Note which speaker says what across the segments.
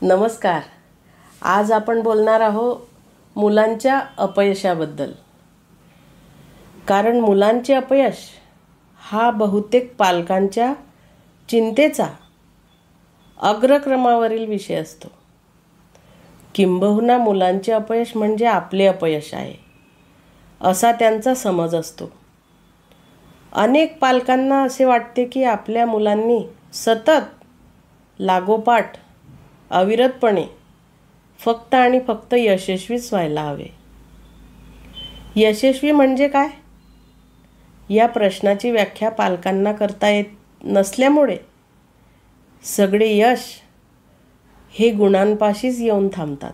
Speaker 1: नमस्कार. आज आपण बोलणार आहोत मुलांच्या अपयशाबद्दल. कारण मुलांचे अपयश हा बहुतेक पालकांच्या चिंतेचा अग्रक्रमावरील विषय असतो. किंबहुना मुलांचे अपयश म्हणजे आपले अपयश आहे असा त्यांचा समज असतो. अनेक पालकांना असे वाटते की आपल्या मुलांनी सतत लागोपाठ अविरतपणे फक्त आणि फक्त यशस्वीच व्हायला हवे. यशस्वी म्हणजे काय या प्रश्नाची व्याख्या पालकांना करता येत नसल्यामुळे सगळे यश हे गुणांपाशीच येऊन थांबतात.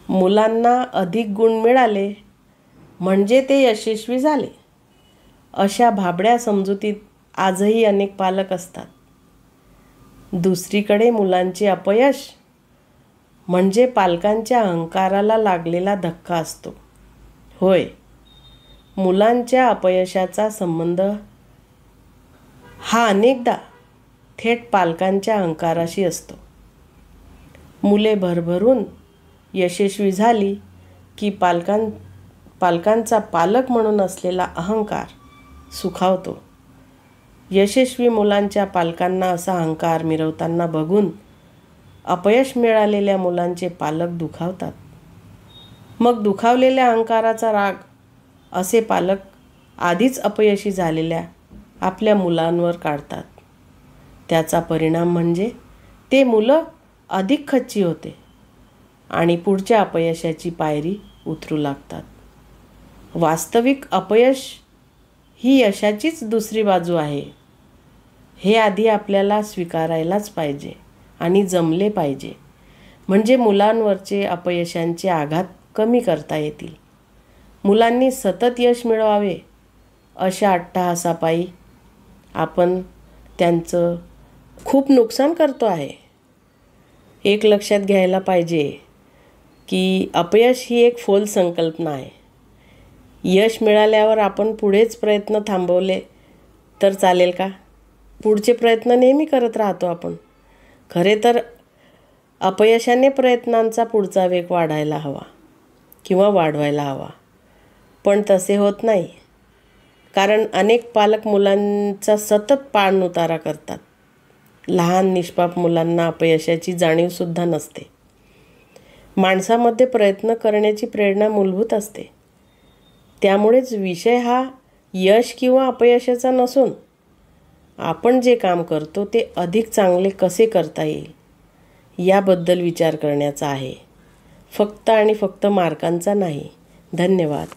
Speaker 1: मुलांना अधिक गुण मिळाले म्हणजे ते यशस्वी झाले अशा भाबड्या समजुतीत आजही अनेक पालक असतात. दुसरीकडे मुलांचे अपयश म्हणजे पालकांच्या अहंकाराला लागलेला धक्का असतो. होय, मुलांच्या अपयशाचा संबंध हा अनेकदा थेट पालकांच्या अहंकाराशी असतो. मुले भरभरून यशस्वी झाली की पालकांचा पालक म्हणून असलेला अहंकार सुखावतो. यशस्वी मुलांच्या पालकांना असा अहंकार मिरवताना बघून अपयश मिळालेल्या मुलांचे पालक दुखावतात. मग दुखावलेल्या अहंकाराचा राग असे पालक आधीच अपयशी झालेल्या आपल्या मुलांवर काढतात. त्याचा परिणाम म्हणजे ते मुलं अधिक खच्ची होते आणि पुढच्या अपयशाची पायरी उतरू लागतात. वास्तविक अपयश ही यशाचीच दुसरी बाजू आहे हे आधी आपल्याला स्वीकारायलाच पाहिजे आणि जमले पाहिजे. म्हणजे मुलांवरचे अपयशांचे आघात कमी करता येतील. मुलांनी सतत यश मिळवावे अशा अट्टाहासापायी आपण त्यांचं खूप नुकसान करतो आहे. एक लक्षात घ्यायला पाहिजे की अपयश ही एक फोल संकल्पना आहे. यश मिळाल्यावर आपण पुढेच प्रयत्न थांबवले तर चालेल का? पुढचे प्रयत्न नेहमी करत राहतो आपण. खरे तर अपयशाने प्रयत्नांचा पुढचा वेग वाढायला हवा किंवा वाढवायला हवा, पण तसे होत नाही. कारण अनेक पालक मुलांचा सतत पाणउतारा करतात. लहान निष्पाप मुलांना अपयशाची जाणीवसुद्धा नसते. माणसामध्ये प्रयत्न करण्याची प्रेरणा मूलभूत असते. त्यामुळेच विषय हा यश किंवा अपयशाचा नसून आपण जे काम करतो ते अधिक चांगले कसे करता येईल याबद्दल विचार करण्याचा आहे. फक्त आणि फक्त मार्कांचा नाही. धन्यवाद.